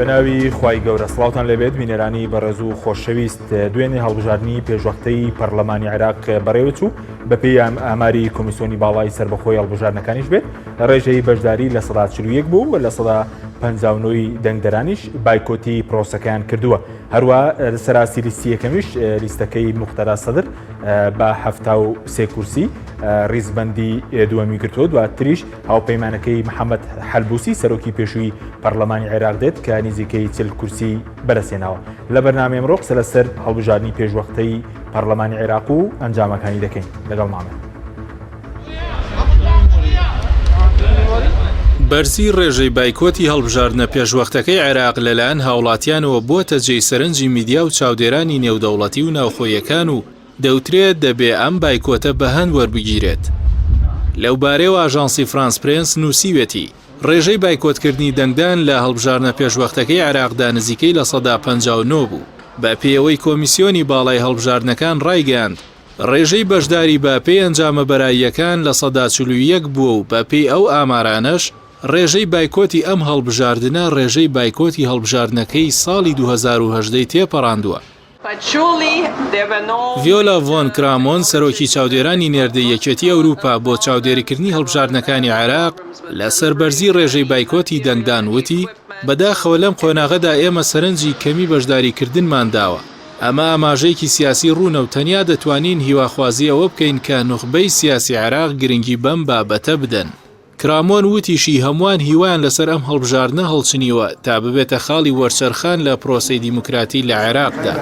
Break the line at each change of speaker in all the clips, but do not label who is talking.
بەناوی خوای گەورە سڵاوتان لەبێت بینێرانی بەڕێز و خۆشەویست دوێنێ هەڵبژاردننی پێشوەختەی پەرلەمانی عێراق بەڕێوەچوو بەپێی ئاماری کۆمیسیۆنی باڵای سربەخۆی هەڵبژاردنەکانیش بێت ڕێژەی بەشداری لە 41 بوو و لە 59 دەنگدەرانیش بایکۆتی پرۆسەکان کردووە. هەروە سەراسی لیستی یەکەمیش لیستەکەی موختەرا سەدر بە 73 کورسی ڕیزبەندی دووەمی کردووە. دواتریش هاوپەیمانەکەی محەممەد حەلبوسی سەرۆکی پێشووی پەرلەمانی عێراق دێت کە نزیکەی 40 کورسی بەرەسێناوە. لە بەرنامەی ئەمڕۆ قسە لەسەر هەڵبژاردننی پێشوەختەی پەرلەمانی عێراق و ئەنجامەکانی دەکەین لەگەڵ مامە.
بەرزی ڕێژەی بایکۆتی هەڵبژاردنە پێشوەختەکەی عێراق لەلایەن هاوڵاتیانەوە بۆتە جێی سەرنجی میدیا و چاودێرانی نێودەوڵەتی و ناوخۆیەکان و دەوترێت دەبێ ئەم بایکۆتە بەهەند وەربگیرێت. لەو بارەیەوە ئاژانسی فرانس پرێنس نووسیوێتی ڕێژەی بایکۆتکردنی دەنگدان لە هەڵبژاردنە پێشوەختەکەی عێراقدا نزیکەی لە 59 بوو. بە پێیەوەی کۆمیسیۆنی باڵای هەڵبژاردنەکان ڕایگەاند ڕێژەی بەشداری بە پێی ئەنجامە بەراییەکان لە 41 بووە و بە پێی ئەو ئامارانەش ڕێژەی بایکۆتی ئەم هەڵبژاردنە ڕێژەی بایکۆتی هەڵبژاردنەکەی ساڵی 2010 تێپەڕاندووە. ڤیۆلا ڤۆن کرامۆن سەرۆکی چاودێرانی نێردەی یەکێتی ئەوروپا بۆ چاودێریکردنی هەڵبژاردنەکانی عێراق لە سەربەرزی ڕێژەی بایکۆتی دەنگدان وتی بەداخەوە لەم قۆناغەدا ئێمە سەرنجی کەمی بەشداریکردنمان داوە. ئەمە ئاماژەیەکی سیاسی ڕوونە و تەنیا دەتوانین هیواخوازی ئەوە بکەین کە نوخبەی سیاسی عێراق گرنگی بەم بابەتە بدەن. کرامۆن وتیشی هەمووان هیوایان لەسەر ئەم هەڵبژاردنە هەڵچنیوە تا ببێتە خاڵی وەرچەرخان لە پرۆسەی دیموکراتی لە عێراقدا.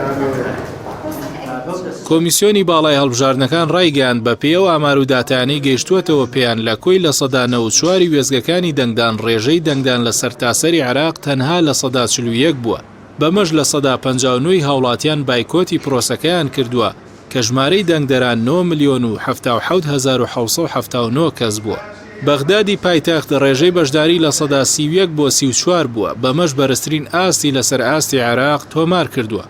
کۆمیسیۆنی باڵای هەڵبژاردنەکان ڕایگەاند بە پێیەوە ئامار و داتانەی گەیشتووەتەوە پێیان لە کۆی لە 94 وێزگەکانی دەنگدان ڕێژەی دەنگدان لە سەرتاسەری عێراق تەنها لە 41 بووە. بەمەش لە 159 هاوڵاتیان بایکۆتی پرۆسەکەیان کردووە کە ژمارەی دەنگدەران 9,077,779 کەس بووە. بەغدادی پایتەخت ڕێژەی بەشداری لە 31 بۆ 34 بووە. بەمەش بەرزترین ئاستی لەسەر ئاستی عێراق تۆمار کردووە.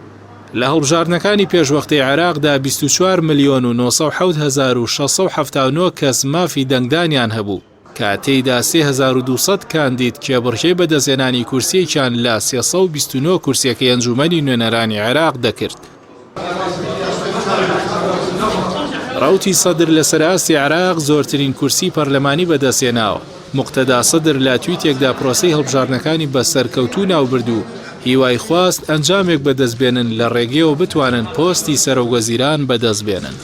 لە هەڵبژاردنەکانی پێشوەختەی عێراقدا 24,900,679 کەس مافی دەنگدانیان هەبوو کە تێیدا 3200 کاندید کێبڕکەی بەدەستهێنانی کورسیەکیان لە 329 کورسیەکەی ئەنجومەنی نوێنەرانی عێراق دەکرد. ڕاوتی سەدر لەسەر ئاستی عێراق زۆرترین کورسی پەرلەمانی بەدەستهێناوە. موقتەدا سەدر لە تویتێکدا پرۆسەی هەڵبژاردنەکانی بە سەرکەوتوو ناوبردو هیوای خواست ئەنجامێک بەدەستبێنن لە ڕێگەیەوە بتوانن پۆستی سەرۆگوەزیران بەدەستبێنن.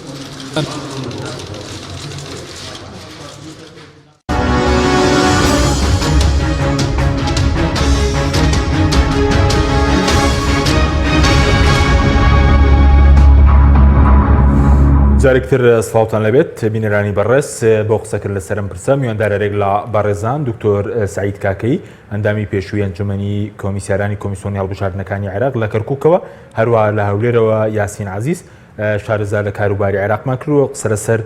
جارێکتر سڵاوتان لەبێت بینەرانی بەڕێز بۆ قسەکرد لەسەرم پرسە میواندارێک لە بەڕێزان دکتۆر سعید کاکەی ئەندامی پێشووی ئەنجومەنی کۆمیسیارانی کۆمیسیۆنی هەڵبژاردنەکانی عێراق لە کەرکووکەوە هەروە لە هەولێرەوە یاسین عەزیز شارەزا لە کاروباری عێراقمان کردووە قسە لەسەر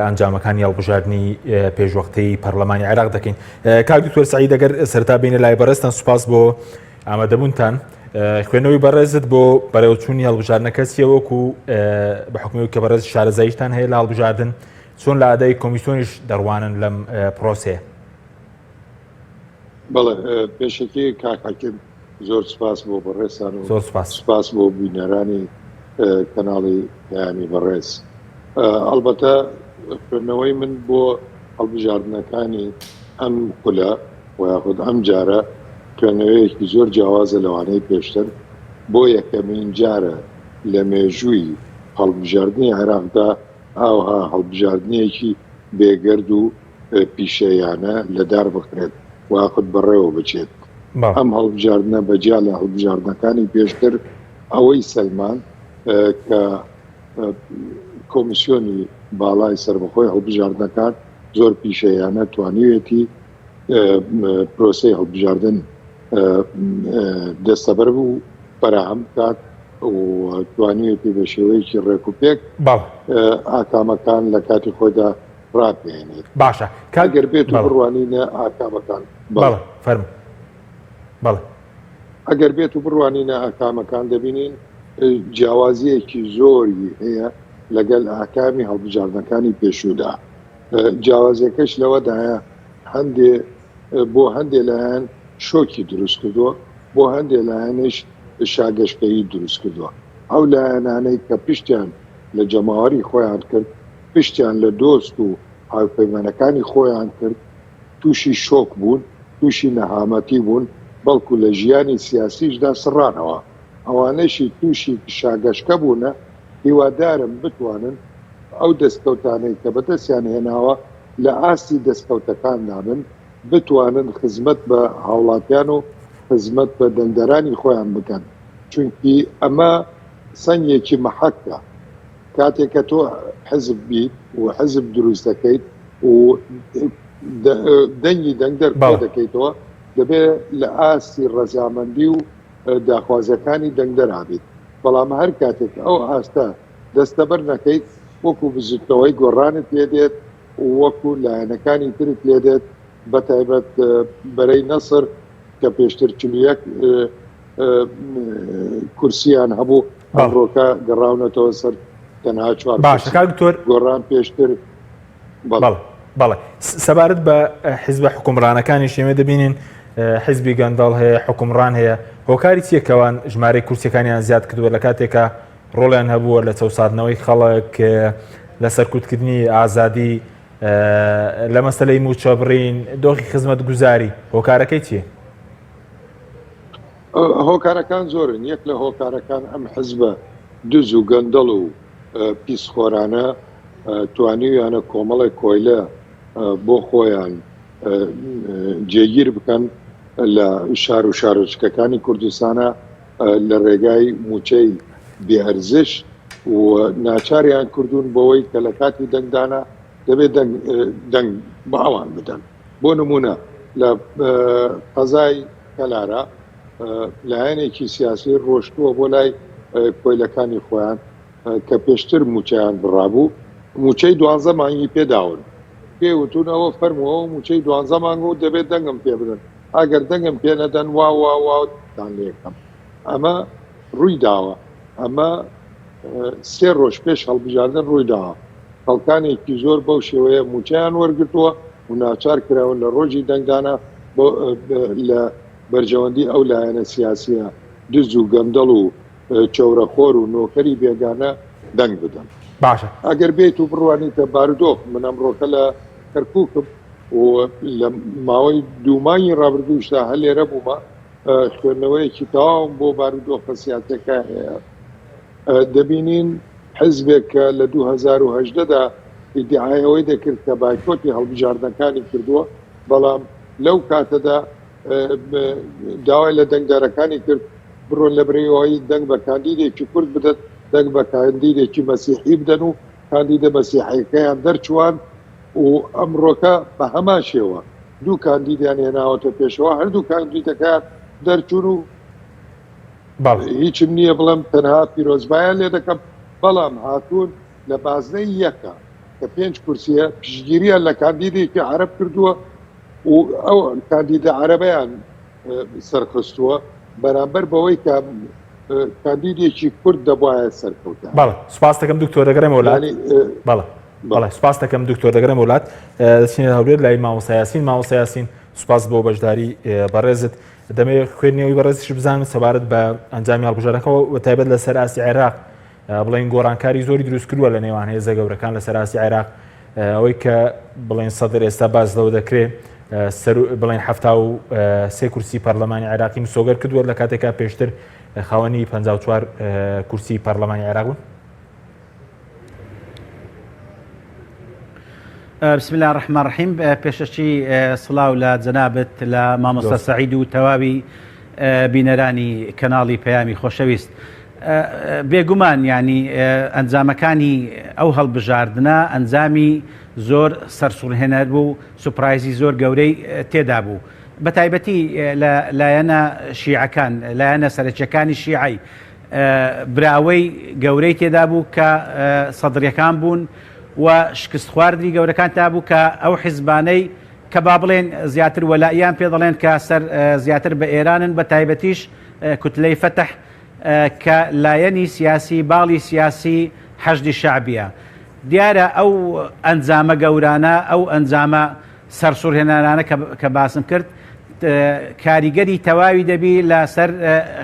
ئەنجامەکانی هەڵبژاردننی پێشوەختەی پەرلەمانی عێراق دەکەین. کاک دکتۆر سعید ئەگەر سەرتا بینە لای بەڕێزتان سوپاس بۆ ئامادەبوونتان. خوێنەوەی بەڕێزت بۆ بەرەوچوونی هەڵبژاردنەکە چیەوەکو بە حکومی کە بەڕێز شارەزاییشتان هەیە لە هەڵبژاردن چۆن لە ئادای کۆمیسیۆنیش دەڕوانن لەم پرۆسەیە؟
بەڵێ پێشەکی کاکاکرد زۆر سپاس بۆ بەڕێزان و
زۆر
سپاس بۆ بینەرانی کەناڵی پەیامی بەڕێز. ئەڵبەتە خوێندنەوەی من بۆ هەڵبژاردنەکانی ئەم خولە و یاخود ئەم جارە خوێندنەوەیەکی زۆر جیاوازە لەوانەی پێشتر بۆ یەکەمین جارە لە مێژووی هەڵبژاردننی عێراقدا ئاوها هەڵبژاردنەیەکی بێگەرد و پیشەیانە لەدار بکرێت واخود بەڕێوە بچێت. ئەم هەڵبژاردنە بەجیا لە هەڵبژاردنەکانی پێشتر ئەوەی سەلمان کە کۆمیسیۆنی باڵای سەربەخۆی هەڵبژاردنەکان زۆر پیشەیانە توانیوێتی پرۆسەی هەڵبژاردن دەستەبەر بوو بەراهەم بکات و توانیوێتی بە شێوەیەکی ڕێکوپێک ئاکامەکان لە کاتی خۆدا ڕاپێنێت.
باشە
کاگەر بێت و بڕوانینە ئاکامەکان ئەگەر بێت و بڕوانینە ئاکامەکان دەبینین جیاوازیەکی زۆری هەیە لەگەڵ ئاکامی هەڵبژاردنەکانی پێشوودا. جیاوازیەکەش لەوەدایە بۆ هەندێک لایەن شۆکی دروست کردووە بۆ هەندێک لایەنش شاگەشتایی دروست کردووە. ئەو لایەنانەی کە پشتیان لە جەماوەری خۆیان کرد، پشتیان لە دۆست و هاوپەیمانەکانی خۆیان کرد، تووشی شۆک بوون، تووشی نەهامەتی بوون، بەڵکو لە ژیانی سیاسیشدا سڕانەوە. ئەوانەشی تووشی شاگەشتکە بوونە، هیوادارم بتوانن ئەو دەستکەوتانەی کە بەدەستیان هێناوە لە ئاستی دەستکەوتەکاندا بن، بتوانن خزمەت بە هاوڵاتیان و خزمەت بە دەنگدەرانی خۆیان بکەن. چونکی ئەمە سەنگێکی مەحەکە. کاتێک کە تۆ حزب بیت و حزب دروست دەکەیت و دەنگی دەنگدەر دەکەیتەوە، دەبێت لە ئاستی ڕەزامەندی و داخوازەکانی دەنگدەرا بیت. بەڵام هەر کاتێک ئەو ئاستە دەستەبەر نەکەیت، وەکو بزوتنەوەی گۆڕانت لێدێت و وەکو لایەنەکانی ترت لێدێت، بەتایبەت بەرەی نەسر کە پێشتر 41 کورسیان هەبوو، ئەمڕۆکە گەڕاونەتەوە سەر تەنها 4 گۆڕان پێشتر.
بەڵێ سەبارەت بە حیزبە حکومڕانەکانی شێمە دەبینین حیزبی گەندەڵ هەیە، حکومڕان هەیە، هۆکاری چیەکەوان ژمارەی کورسیەکانیان زیاد کردووە لە کاتێکە ڕۆڵیان هەبووە لە چەساندنەوەی خەڵک لە سەرکوتکردنی ئازادی لە مەسەلەی موچەبڕین، دۆخی خزمەت گوزاری، هۆکارەکەی چیە؟
هۆکارەکان زۆرن. یەک لە هۆکارەکان ئەم حزبە دز و گەندەڵ و پیسخۆرانە توانیویانە کۆمەڵی کۆیلە بۆ خۆیان جێگیر بکەن لە شار و شارۆچکەکانی کوردستانە لە ڕێگای موچەی بێئەرزش و ناچاریان کردوون بۆەوەی کە لە کاتی دەنگدانە دەبێت دەنگ بە ئەوان بدەن. بۆ نمونە لە قەزای کەلارە لایەنێکی سیاسی ڕۆشتووە بۆ لای کۆیلەکانی خۆیان کە پێشتر موچەیان بڕابوو، موچەی 12 مانگی پێداون، پێوتونەوە فەرمەوە موچەی 12 مانگ و دەبێت دەنگم پێ بدەن، ئەگەر دەنگم پێ نەدەن واوتان لێکەم. ئەمە ڕووی داوە، ئەمە 3 ڕۆژ پێش هەڵبژاردن ڕووی داوە. خەڵکانێکی زۆر بەو شێوەیە موچەیان وەرگرتووە و ناچار کراون لە ڕۆژی دەنگدانە لە بەرژەوەندی ئەو لایەنە سیاسیە دز و گەندەڵ و چەورەخۆر و نۆکەری بێگانە دەنگ بدەن.
باشە
ئەگەر بێت و بڕوانیتە بارودۆخ، من ئەمڕۆکە لە کەرکووکم و لە ماوەی دوومانی ڕابردووشدا هەلێرە بوومە، خوێندنەوەیەکی تەواوم بۆ بارودۆخە سیاسەکە هەیە. دەبینین حزبێک کە لە 2018دا ئیدعایەوەی دەکرد کە بایکۆتی هەڵبژاردنەکانی کردووە، بەڵام لەو کاتەدا داوای لە دەنگدارەکانی کرد بڕۆن لە برەوەی دەنگ بە کاندیدێکی کورد بدەن، دەنگ بە کاندیدێکی مەسیحی بدەن و کاندیدە مەسیحیەکەیان دەرچوان و ئەمڕۆکە بە هەمان شێوە 2 کاندیدیان هێناوەتە پێشەوە، هەردوو کاندیدەکان دەرچوون و هیچم نییە بڵم تەنها پیرۆزبایان لێ دەکەم، بەڵام هاتوون لە بازنەی یەکە کە 5 کورسیە پشتگیریان لە کاندیدێکی عەرەب کردووە و ئەو کاندیدە عەرەبەیان سەرخستووە بەرامبەر بەوەی کە کاندیدێکی کورد دەبوایە سەرکەوتە.
بەڵێ سوپاس دەکەم دکتۆر دەگەڕێم وڵات. بەڵێ سوپاس دەکەم دکتۆر دەگەڕێم وڵات. دەچینە هەولێر لای مامۆستا یاسین. مامۆستا یاسین سوپاس بۆ بەشداری بەڕێزت. دەمەوێت خوێندنەوەی بەڕێزیش بزانم سەبارەت بە ئەنجامی هەڵبژاردنەکەەوە و تایبەت لە سەر ئاسی عێراق بڵێن گۆڕانکاری زۆری دروست کردووە لە نێوان هێزە گەورەکان لە سەر ئاسی عێراق، ئەوەی کە بڵێن سەدر ئێستا باز لەوە دەکرێت بڵێن 73 کورسی پەرلەمانی عێراقی مسۆگەر کردووە لە کاتێکا پێشتر خاوەنی 54 کورسی پەرلەمانی عێراق بوون.
بسم الله الرحمن الرحیم. پێشەچی سڵاو لە جەنابەت لە مامۆستا سەعید و تەواوی بینەرانی کەناڵی پەیامی خۆشەویست. بێگومان ینی ئەنجامەکانی ئەو هەڵبژاردنە ئەنجامی زۆر سەرسوڕهێنەر بوو، سوپرایزی زۆر گەورەی تێدا بوو، بە تایبەتی لە لایەنە شیعەکان، لایەنە سەرچەکانی شیعی براوەی گەورەی تێدا بوو کە سەدرەکان بوون و شکست خواردنی گەورەکان تا بوو کە ئەو حیزبانەی کە با بڵێن زیاتر وەلاییان پێ دەڵێن کە سەر زیاتر بە ئێرانن، بە تایبەتیش کوتلەی فەتح کە لایەنی سیاسی باڵی سیاسی حەشدی شعبیە. دیارە ئەو ئەنجامە گەورانە، ئەو ئەنجامە سەرسوڕهێنانە کە باسم کرد کاریگەری تەواوی دەبی لەسەر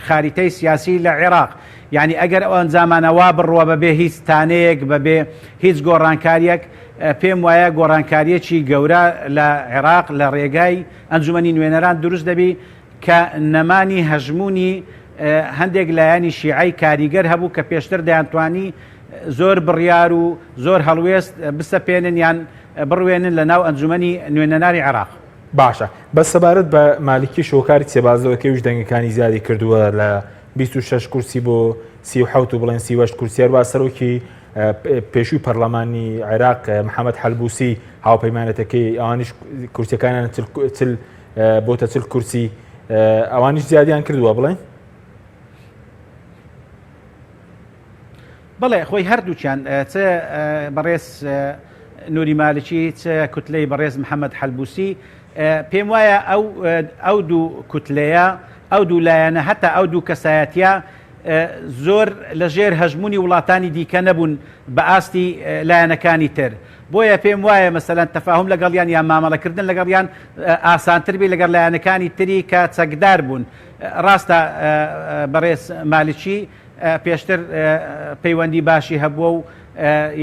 خاریتەی سیاسی لە عێراق. یعنی ئەگەر ئەو ئەنجامانەوا بڕوە بەبێ هیچ تانەیەک بەبێ هیچ گۆڕانکاریەک، پێم وایە گۆڕانکاریەکی گەورە لە عێراق لە ڕێگای ئەنجومەنی نوێنەران دروست دەبی کە نەمانی هەژمونی هەندێک لایەنی شیعی کاریگەر هەبوو کە پێشتر دەیانتوانی زۆر بڕیار و زۆر هەڵوێست بسەپێنن یان بڕوێنن لە ناو ئەنجومەنی نوێنەرانی عێراق.
باشە بە سەبارەت بە مالکی شۆکاری سێبازەوەکەویش دەنگەکانی زیادی کردووە لە 26 کورسی بۆ 37 و بڵێن 38 کورسیار وا سەرۆکی پێشووی پەرلەمانی عێراق محەممەد حەلبوسی هاوپەیمانەتەکەی ئەوانیش کورسەکانیان بۆتە چل کورسی ئەوانیش زیادیان کردووە بڵێن؟
بڵێ خۆی هەردووچیان چ بەڕێز نوری مالکی چ کوتلەی بەڕێز محەممەد حەلبوسی پێم وایە ئەو دوو کوتلەیە ئەو دوو لایەنە هەتا ئەو دوو کەسایەتە زۆر لەژێر هەژمونی وڵاتانی دیکە نەبوون بە ئاستی لایەنەکانی تر. بۆیە پێم وایە مەسەلەن تەفاهم لەگەڵیان یان مامەڵەکردن لەگەڵیان ئاسانتر بێ لەگەڵ لایەنەکانی تری کە چەکدار بوون. ڕاستە بەڕێز مالکی پێشتر پەیوەندی باشی هەبووە و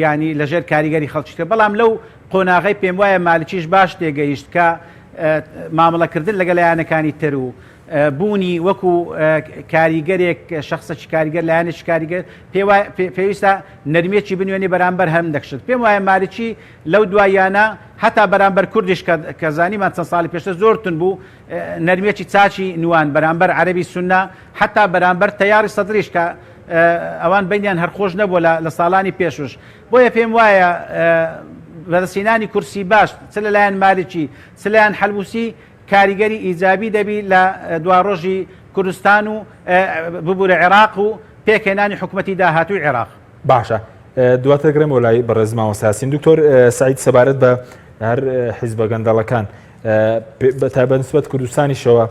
ینی لەژێر کاریگەری خەڵکیتر، بەڵام لەو قۆناغی پێم وایە مالکیش باش تێگەیشت کە مامەڵەکردن لەگەڵ لایەنەکانی تر و بوونی وەکو کاریگەرێک شخصەی کاریگەر لایەنێکی کاریگەر پێویستە نەرمێکی بنوێنێ بەرامبەر هەم دەکشت. پێم وایە مالکی لەو دوایانە هەتا بەرامبەر کوردیش کە زانیمان چەند ساڵی پێشتر زۆرتون بوو نەرمێکی چاچی نوان بەرامبەر عەرەبی سوننا هەتا بەرامبەر تەیاری سەدریش کە ئەوان بینیان هەرخۆش نەبووە لە ساڵانی پێشوش. بۆیە پێم وایە بەدەستهێنانی کورسی باش چ لەلایەن مالکی چ لەلایەن حەلبوسی کاریگەری ئیجابی دەبی لە دوا ڕۆژی کوردستان و ببوورە عێراق و پێکهێنانی حکوومەتی داهاتووی عێراق.
باشە دواتر گرم وە لای بەڕێز مامۆستاسین دکتۆر سعید سەبارەت بە هەر حیزبە گەندەڵەکان بەتایبەت کوردستانیشەوە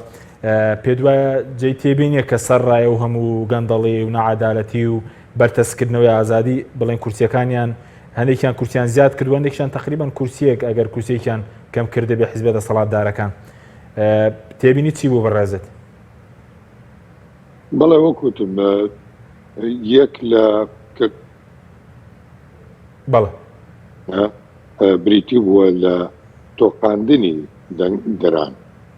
پێ دوایە جێی تێبینیە کە سەرڕایە و هەموو گەندەڵی و نەعادالەتی و بەرتەسکردنەوەی ئازادی بڵێن کورسیەکانیان هەندێکیان کورسیان زیاد کردو هەندێکیان تقریبان کورسیەک ئەگەر کورسێکیان کەم کردە بێ حیزبە دەسەڵاتدارەکان تێبینی چی بوو بەڕێزت؟
بەڵێ وەکوتم یەک لە
بەڵێ
بریتی بووە لە تۆقاندنی دەران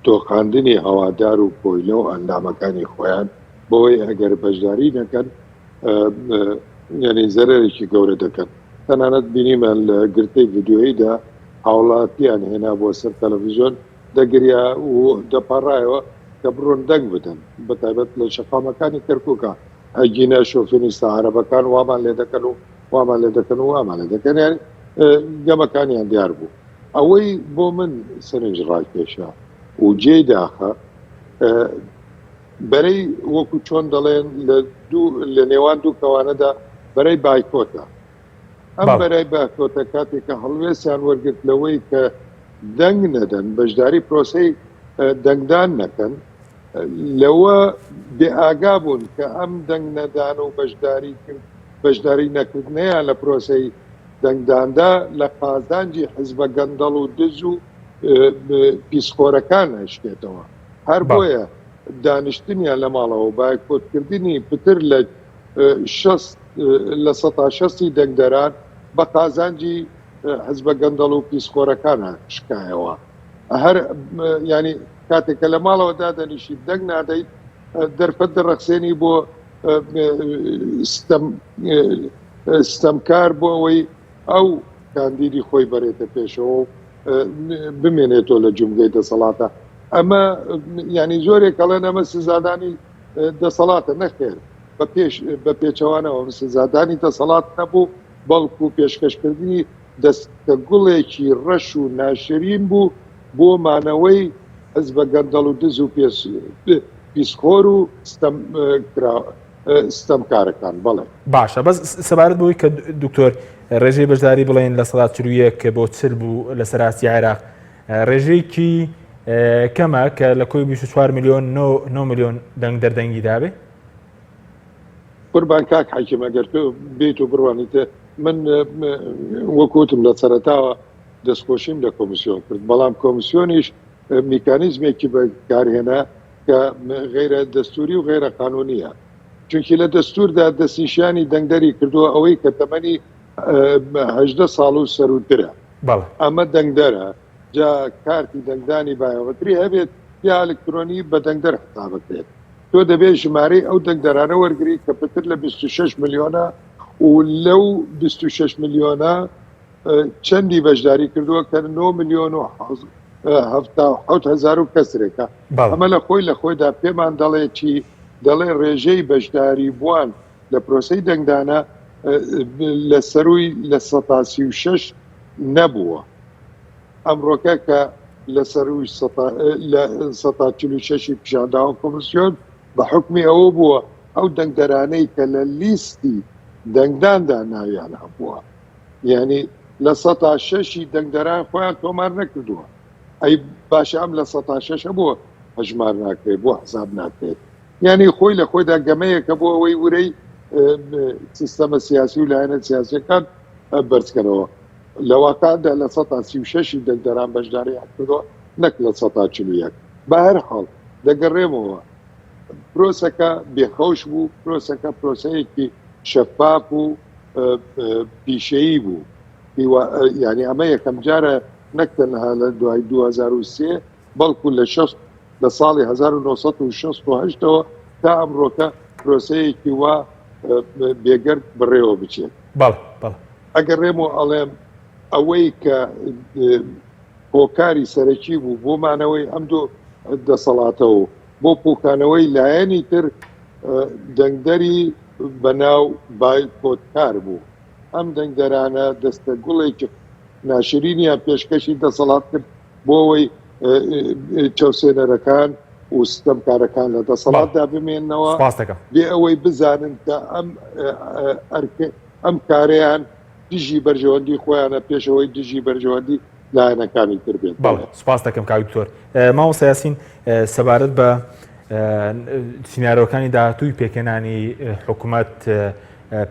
تۆقاندنی هەوادار و پۆیلە و ئەندامەکانی خۆیان بۆی ئەگەر بەشداری نەکەن یعنی زەرێکی گەورە دەکەن. تەنانەت بینیمە لە گرتەی ڤیدیۆییدا هاوڵاتیان هێنا بۆ سەر تەلەڤیزۆن دەگریا و دەپەڕایەوە کە بڕۆن دەنگ بدەن بەتایبەت لە شەقامەکانی کەرکووکە ئەگینە شۆفێنیستە عەرەبەکان وامان لێ دەکەن و وامان لێ دەکەن و وامان لێ دەکەن یان گەمەکانیان دیار بوو. ئەوەی بۆ من سەرنج ڕاکێشە و جێی داخە بەرەی وەکو چۆن دەڵێن لە نێوان دوو کەوانەدا بەرەی بایکۆتە. ئەم بەرای بایکۆتە کاتێککە هەڵوێستیان وەرگرت لەوەی کە دەنگ نەدەن بەشداری پرۆسەی دەنگدان نەکەن لەوە بێئاگا بوون کە ئەم دەنگ نەدان و بەشداری نەکردنیان لە پرۆسەی دەنگداندا لە قازانجی حیزبە گەندەڵ و دز و پیسخۆرەکان هەشتێتەوە. هەر بۆیە دانیشتنیان لە ماڵەوە بایکۆتکردنی پتر لە 160 دەنگدەران بە قازانجی حیزبە گەندەڵ و پیسخۆرەکانە شکایەوە. هەر ینی کاتێکە لە ماڵەوە دادەنیشی دەنگ نادەیت دەرفەت دەڕەخسێنی بۆ ستەمکار بۆ ئەوەی ئەو کاندیدی خۆی بەرێتە پێشەوە بمێنێتەوە لە جومگەی دەسەڵاتە. ئەمە ینی زۆرێک ئەڵێن ئەمە سزادانی دەسەڵاتە نەخێر بە پێچەوانەوە سزادانی دەسەڵات نەبوو بەڵکو پێشکەشکردنی دەستە گوڵێکی ڕەش و ناشرین بوو بۆ مانەوەی حیزبە گەندەڵ و دز و پیسخۆر و ستەمکارەکان. بڵێ
باشە بەس سەبارەت بووی کە دکتۆر ڕێژەی بەشداری بڵێن لە سەڵات 41 بۆ 40 بوو لە سەراسی عێراق ڕێژەیەکی کەمە کە لە کۆی 24 میلیۆن 9 میلیۆن دەنگ دەردەنگی دابێ.
قوربان کاک حەکیم ئەگەر بێت و بڕوانیتە من وەکوتم لە سەرەتاوە دەستخۆشیم لە کۆمیسیۆن کرد بەڵام کۆمیسیۆنیش میکانیزمێکی بەکارهێنا کە غیرە دەستوری و غیرە قانونیە چونکی لە دەستوردا دەستنیشانی دەنگدەری کردووە ئەوەی کە تەمەنی 18 ساڵ و سەروترە ئەمە دەنگدەرە جا کارتی دەنگدانی بایۆمەتری هەبێت یا ئەلکترۆنی بە دەنگدەر حسابەکرێت تۆ دەبێت ژمارەی ئەو دەنگدەرانە وەرگری کە پتر لە 26 ملیۆنە و لەو 26 ملیۆنە چەندی بەشداری کردووە کە 9 ملیۆن و 7,000 کەسرێکە ئەمە لە خۆیدا پێمان دەڵێ چی دەڵێ ڕێژەی بەشداری بووان لە پرۆسەی دەنگدانە لە سەروی لە 136 نەبووە ئەمڕۆکە کە لە سەروی 146 پیشانداوە کۆمسیۆن بە حکمی ئەوە بووە ئەو دەنگدەرانەی کە لە لیستی دەنگداندا ناویان هەبووە یعنی لە 106 دەنگدەران خۆیان تۆمار نەکردووە ئەی باشە ئەم لە 106 بووە هەژمار ناکرێت بۆ حساب ناکرێت یعنی خۆی لە خۆیدا گەمەیەکە بۆ ئەوەی ورەی سیستەمە سیاسی و لایەنە سیاسیەکان بەرزکەرەوە لە واقعدا لە 136 دەنگدەران بەشداریان کردووە نەک لە 141 بە هەر حاڵ دەگەڕێمەوە پرۆسەکە بێخەوش بوو پرۆسەکە پرۆسەیەکی شەفاف و پیشەیی بوو یعنی ئەمە یەکەم جارە نەک تەنها لە دوای 2003 بەڵکو لە ساڵی 1968ەوە تا ئەمڕۆکە پرۆسەیەکی وا بێگەرد بڕێوە بچێت ئەگەر ڕێم و ئەڵێم ئەوەی کە هۆکاری سەرەکی بوو بۆمانەوەی ئەم دوو دەسەڵاتەوە بۆ پوکانەوەی لایەنی تر دەنگدەری بەناو بایکۆتکار بوو ئەم دەنگدەرانە دەستە گوڵێکی ناشرینیان پێشکەشی دەسەڵات کرد بۆ ئەوەی چاوسێنەرەکان و ستەمکارەکان لە دەسەڵاتدا بمێننەوە بێ ئەوەی بزانن کە ئەم کارەیان دژی بەرژەوەندی خۆیانە پێشەوەی دژی بەرژەوەندی لایەنەکانی تر بێت
سپاس دەکەم کاکتۆر مامۆستا یاسین سەبارەت بە سیناریۆکانی داهاتووی پێکەنانی حکوومەت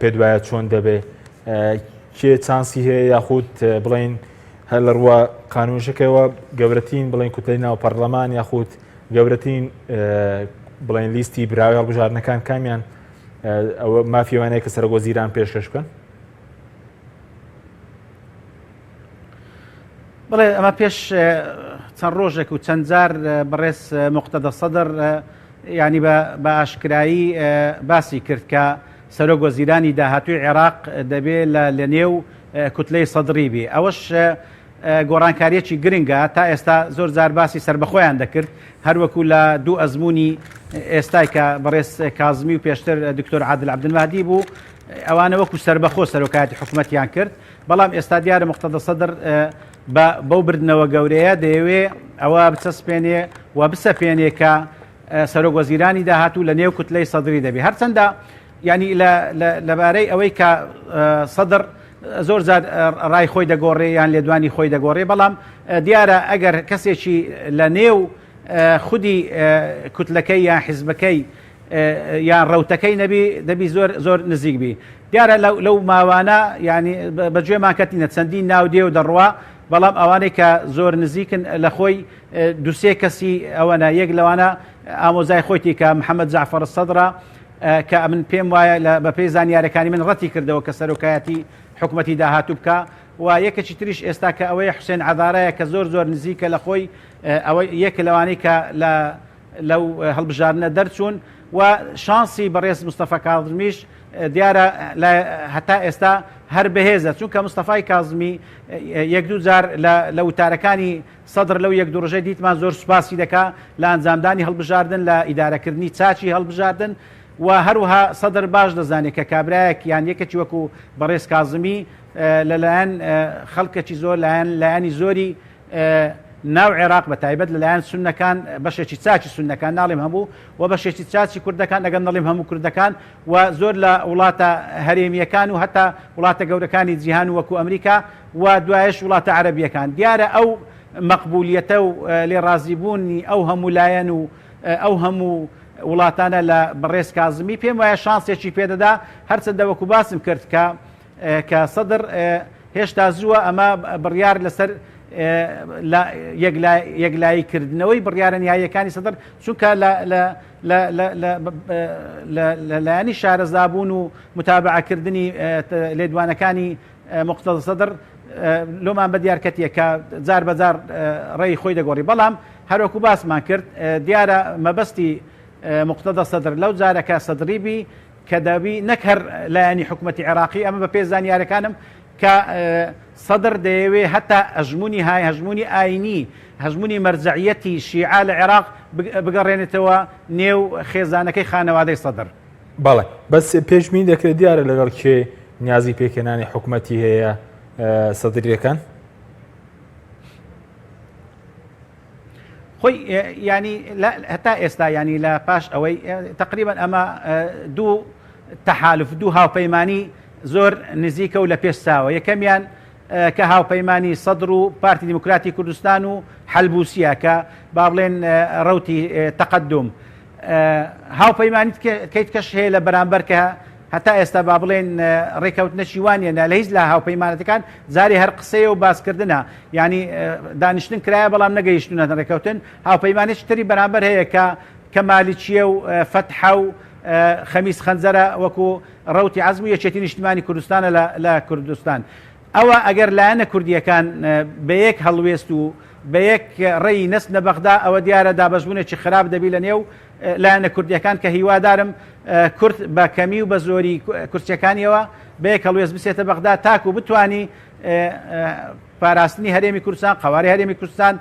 پێ دوایە چۆن دەبێ کێ چانسی هەیە یاخود بڵین هەر لە ڕووە قانونشەکەیەوە گەورەترین بڵین کوتەی ناو پەرلەمان یاخود گەورەترین بڵین لیستی براوی هەڵبژاردنەکان کامیان ئەوە مافیەوانەیە کە سەرۆکوەزیران پێشکەش بکەن
بڵێ ئەمە پێش چەند ڕۆژێک و چەند جار بەڕێز موقتەدە سەدر ینی بە ئاشکرایی باسی کرد کە سەرۆکوەزیرانی داهاتووی عێراق دەبێت لە نێو کوتلەی سەدری بێ ئەوەش گۆڕانکاریەکی گرنگە تا ئێستا زۆر جار باسی سربەخۆیان دەکرد هەروەکو لە دوو ئەزمموی ئێستای کە بەڕێز کازمی و پێشتر دکتۆر عادل عەبدولمەهدی بوو ئەوانە وەکو سربەخۆ سەرۆکایەتی حکوومەتیان کرد بەڵام ئێستا دیارە موقتەدە سەدر بەو بردنەوە گەورەیە دەیەوێ ئەوە بچەسپێنێ و بسەپێنێ کە سەرۆکوەزیرانی داهاتوو لە نێو کوتلەی سەدری دەبێت هەرچەندە ینی لەبارەی ئەوەی کە سەدر زۆر زار ڕای خۆی دەگۆڕێ یان لێدوانی خۆی دەگۆڕێ بەڵام دیارە ئەگەر کەسێکی لە نێو خودی کوتلەکەی یان حیزبەکەی یان ڕەوتەکەی نەبی دەبی زۆر نزیک بی دیارە لەو ماوانە ینی بەگوێمان کەتینە چەندین ناو دێ و دەڕوا بەڵام ئەوانەی کە زۆر نزیکن لە خۆی دوسێ کەسی ئەوەنە یەک لەوانە ئامۆزای خۆیتی کە محەممەد جعفەر سەدرا کە من پێم وایە بەپێی زانیارەکانی من ڕەتی کردەوە کە سەرۆکایەتی حکوومەتی داهاتوو بکە و یەکێکی تریش ئێستا کە ئەوەی حوسێن عەدارەیە کە زۆر نزیکە لە خۆی ئەوە یەک لەوانەی کە لەو هەڵبژاردنە دەرچوون و شانسی بەڕێز مستەفا کاظمیش دیارە هەتا ئێستا هەر بەهێزە چونکە مستەفای کاظمی یەک دوو جار لە وتارەکانی سەدر لەو یەک دوو ڕۆژەی دیتمان زۆر سوپاسی دەکا لە ئەنجامدانی هەڵبژاردن لە ئیدارەکردنی چاچی هەڵبژاردن و هەروها سەدر باش دەزانێت کە کابراایەک یان یەکێکی وەکو بەڕێز کاظمی لەلایەن خەڵکێکی زۆر لایەنی زۆری ناو عێراق بە تایبەت لەلایەن سونەکان بەشێکی چاچی سونەکان ناڵێم هەموو و بەشێکی چاچی کوردەکان ئەگەر نەڵێم هەموو کوردەکان و زۆر لە وڵاتە هەرێمیەکان و هەتا وڵاتە گەورەکانی جیهان وەکو ئەمریکا و دوایش وڵاتە عەرەبیەکان دیارە ئەو مەقبولیەتە و لێڕازیبوونی ئەو هەموو لایەن و ئەو هەموو وڵاتانە لە بەڕێز کاظمی پێم وایە شانسێکی پێدەدا هەرچەندە وەکو باسم کرد کە سەدر هێشتا زووە ئەمە بڕیار لەسەر یەکلاییکردنەوەی بڕیارە نیاییەکانی سەدر چونکە لەلایەنی شارەزابوون و متابعەکردنی لێدوانەکانی مقتەدە سەدر لۆمان بە دیارکەتیە کە جار بەجار ڕێی خۆی دەگۆڕی بەڵام هەروەکو باسمان کرد دیارە مەبەستی مقتەدە سەدر لەو جارەکە سەدریبی کە دەبی نەک هەر لایەنی حکوومەتی عێراقی ئەمە بە پێ زانیارەکانم کە سەدر دەیەوێ هەتا هەژمونی هەژمونی ئاینی هەژمونی مەرجعیەتی شیعە لە عێراق بگەڕێنێتەوە نێو خێزانەکەی خانەوادەی سەدر.
بەڵێ بەس پێشبینی دەکرێت دیارە لەگەڵ کێ نیازی پێکێنانی حکوومەتی هەیە سەدریەکان؟
خۆی ینی هەتا ئێستا ینی لە پاش ئەوەی تقریبا ئەمە دوو تەحالف دوو هاوپەیمانی زۆر نزیکە و لە پێشساوە یەکەمیان کە هاوپەیمانی سەدر و پارتی دیموکراتی کوردستان و حەلبوسیە کە با بڵێن ڕەوتی تەقەدم هاوپەیمانی کەیت کەش هەیە لە بەرامبەر کە هەتا ئێستا با بڵێن ڕێکەوتنەشی وانە لە هیچ لە هاوپەیمانەتەکان جاری هەر قسەیە و باسکردنە ینی دانیشتن کرایە بەڵام نەگەیشتونە ڕێکەوتن هاوپەیمانێکی تری بەرامبەر هەیە کە مالیچیە و فەتحە و خەمیس خەنجەرە وەکو ڕەوتی عەزم و یەکێتی نیشتیمانی کوردستانە لە کوردستان ئەوە ئەگەر لایەنە کوردیەکان بە یەک هەڵوێست و بە یەک ڕێی نەست لە بەغدا ئەوە دیارە دابەشبوونێکی خراپ دەبی لە نێو لایەنە کوردیەکان کە هیوادارم کورد بە کەمی و بە زۆری کورسیەکانیەوە بە یەک هەڵوێست بسێتە بەغدا تاکو بتوانی پاراستنی هەرێمی کوردستان قەواری هەرێمی کوردستان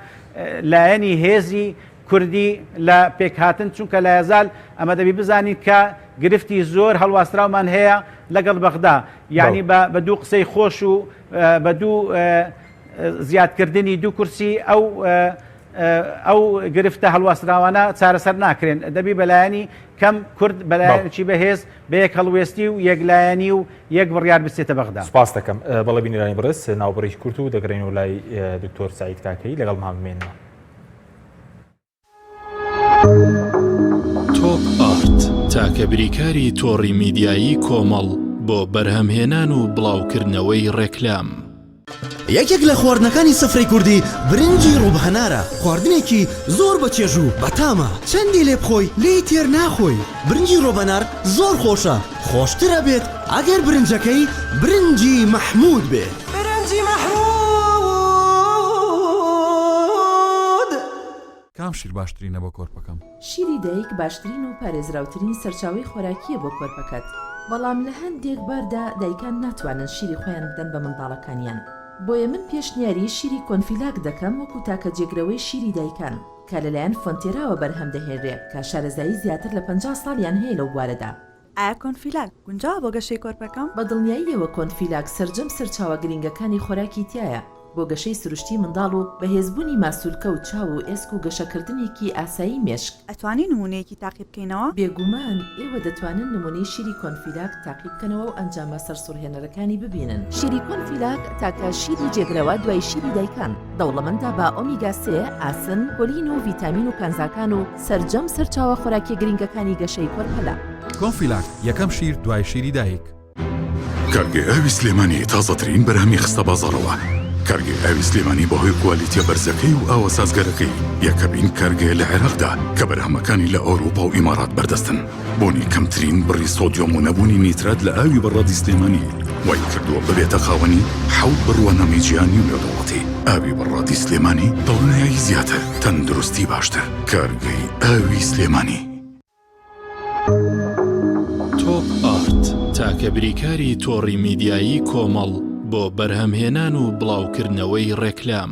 لایەنی هێزی کوردی لە پێکهاتن چونکە لە هێزال ئەمە دەبی بزانین کە گرفتی زۆر هەڵواستراومان هەیە لەگەڵ بەغدا یعنی بە دوو قسەی خۆش و بە دوو زیادکردنی دوو کورسی ئەو گرفتە هەڵواستراوانە چارەسەر ناکرێن دەبی بەلایەنی کەم کورد بەلایەنی بەهێز بە یەک هەڵوێستی و یەکلایەنی و یەک بڕیار بچێتە بەغدا.
سپاس دەکەم بەڵێ بینەرانی بەڕێز ناوبەڕێکی کورت و دەگەڕێنەوە لای دکتۆر سعید کاکەی لەگەڵ مامێنەوە.
تۆپ ئارت تاکە بریکاری تۆڕی میدیایی کۆمەڵ بۆ بەرهەمهێنان و بڵاوکردنەوەی ڕێکلام.
یەکێک لە خواردنەکانی سفرەی کوردی برنجی ڕووبهەنارە خواردنێکی زۆر بەچێژ و بەتامە چەندی لێ بخۆی لێی تێر ناخۆی برنجی ڕۆبەنار زۆر خۆشە خۆشترە بێت ئەگەر برنجەکەی برنجی مەحموود بێت برنجی مەحموود.
کام شیر باشترینە بۆ کۆرپەکەم؟
شیری دایک باشترین و پارێزراوترین سەرچاوی خۆراکیە بۆ کۆرپەکەت بەڵام لە هەندێک باردا دایکان ناتوانن شیری خۆیان بدەن بە منداڵەکانیان بۆیە من پێشنیاری شیری کۆنفیلاک دەکەم وەکو تاکە جێگرەوەی شیری دایکان کە لەلایەن فۆنتێراوە بەرهەم دەهێنرێت کە شارەزایی زیاتر لە 50 ساڵیان هەیە لەو بوارەدا.
ئایا کۆنفیلاک گونجاوە بۆ گەشەی کۆرپەکەم؟
بە دڵنیاییەوە کۆنفیلاک سەرجەم سەرچاوە گرنگەکانی خۆراکی تایە بۆ گەشەی سروشتی منداڵ و بەهێزبوونی ماسوولکە و چاو و ئێسک و گەشەکردنێکی ئاسایی مێشک.
ئەتوانی نمونەیەکی تاقیب بکەینەوە؟
بێگومان ئێوە دەتوانن نمونەی شیری کۆنفیلاک تاقیب بکەنەوە و ئەنجامە سەرسوڕهێنەرەکانی ببینن. شیری کۆنفیلاک تاکە شیری جێگرەوە دوای شیری دایکان دەوڵەمەندە بە ئۆمیگا 3 ئاسن پۆلین و ڤیتامین و کانزاکان و سەرجەم سەرچاوە خۆراکی گرنگەکانی گەشەی کۆرپەلا.
کۆنفیلاک یەکەم شیر دوای شیری دایک.
کارگێ ئاوی سلێمانی تازەترین بەرهەمی خستە بازاڕەوە. کارگێ ئاوی سلێمانی بەهۆی کوالیتیە بەرزەکەی و ئاوە سازگەرەکەی یەکەمین کارگێ لە عێراقدا کە بەرهەمەکانی لە ئەوروپا و ئیمارات بەردەستن بۆنی کەمترین بڕی سۆدیۆم و نەبوونی نیترات لە ئاوی بەڕادی سلێمانی وای کردووە ببێتە خاوەنی حەوت بڕوانەمی گیانی و نێودەوڵەتی. ئاوی بەڕادی سلێمانی دڵنیایی زیاتر تەندروستی باشتر. کارگەی ئاوی سلێمانی.
تۆپ ئارت تاکە بریکاری تۆڕی میدیایی کۆمەڵ بۆ بەرهەمهێنان و بڵاوکردنەوەی ڕێکلام.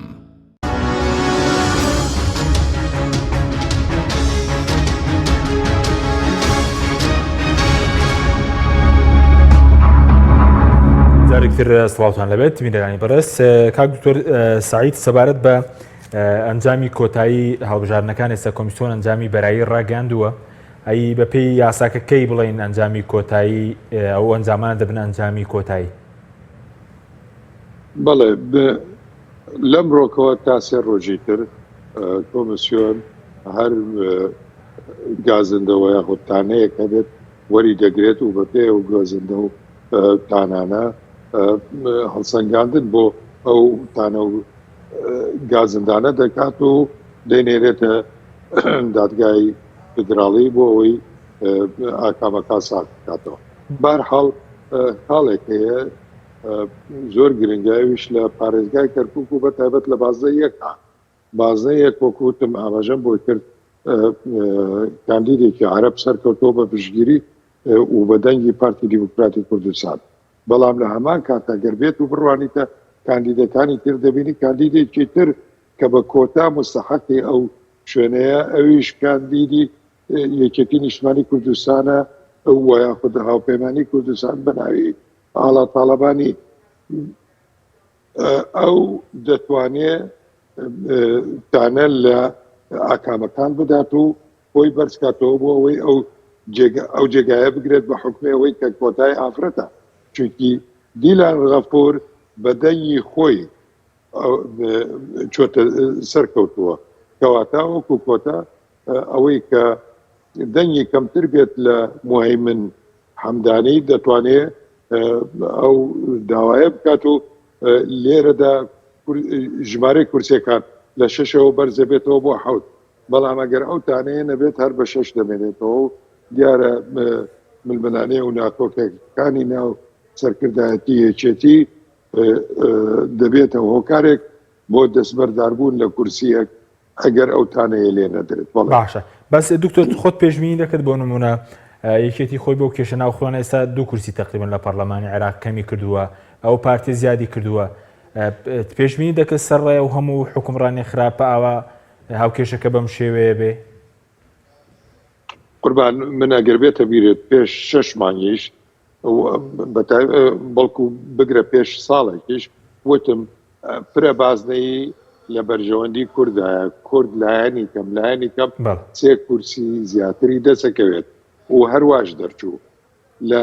جارێکتر سڵاوتان لەبێت بینەرانی بەڕێز. کاک دکتۆر سعید سەبارەت بە ئەنجامی کۆتایی هەڵبژاردنەکان ئێستا کۆمیسیۆن ئەنجامی بەرایی ڕاگەاندووە ئەی بەپێی یاساکەکەی بڵێن ئەنجامی کۆتایی ئەو ئەنجامانە دەبن ئەنجامی کۆتایی؟
بەڵێ لەم ڕۆکەوە تا سێ ڕۆژی تر کۆمیسیۆن هەر گازندەوە یاخود تانەیەکە بێت وەری دەگرێت و بەپێ و گازندە و تانانە هەڵسەنگاندن بۆ ئەو تانە و گازندانە دەکات و دەینێرێتە دادگای فدراڵی بۆ ئەوەی ئاکامەکە ساک بکاتەوە. بەرحاڵ حاڵێک هەیە زۆر گرنگاویش لە پارێزگای کەرکووک و بەتایبەت لە بازدەی یەکە بازدەی یەک وەکوتم ئاماژەم بۆی کرد کاندیدێکی عەرەب سەرکەوتەوە بە پشتگیری و بە دەنگی پارتی دیموکراتی کوردستان. بەڵام لە هەمان کاتە گەر بێت و بڕوانیتە کاندیدەکانی تر دەبینی کاندیدێکی تر کە بە کۆتا مستحقی ئەو شوێنەیە ئەویش کاندیدی یەکێتی نیشتمانی کوردستانە ئەو یاخود هاوپەیمانی کوردستان بەناوی ئاڵا تاالبانی ئەو دەتوانێت دانە لە ئاکامەکان بدات و خۆی بەرزکاتەوە بۆ ئەوەی ئەو جێگایە بگرێت بە حکومەوەی کە کۆتای ئافرەتە چونکی دیلان غەفور بە دەنگی خۆی چۆتە سەرکەوتووە کەواتە وەکو کۆتا ئەوەی کە دەنگی کەمتر بێت لە موهیمن حەمدانی دەتوانێت ئەو داوایە بکات و لێرەدا ژمارەی کورسەکان لە 6ەوە بەرزە بێتەوە بۆ 7 بەڵام ئەگەر ئەو تانەیە نەبێت هەر بە 6 دەمێنێتەوە و دیارە ململانەیە و ناکۆکەکانی ناو سەرکردایەتی یەکێتی دەبێتەوە هۆکارێک بۆ دەستبەرداربوون لە کورسیەک ئەگەر ئەو تانەیە لێ نەدرێت.
باشە بەس دکتۆر خۆت پێشبینی دەکرد بۆ نمونە یەکێتی خۆی بۆ کێشە ناوخۆن ئێستا 2 کورسی تقریبا لە پەرلەمانی عێراق کەمی کردووە ئەو پارتی زیادی کردووە پێشبینی دەکرد سەرڕێ و هەموو حکومڕانی خراپە ئاوا هاوکێشەکە بەم شێوەیە بێ؟
قوربان من ئەگەر بێتە بیرێت پێش 6 مانگیش بەڵکو بگرە پێش ساڵێکیش وتم فرە بازنەی لە بەرژەوەندی کوردایە کورد لایەنی کەم لایەنی کەم 3 کورسی زیاتری دەسەکەوێت و هەرواش دەرچوو لە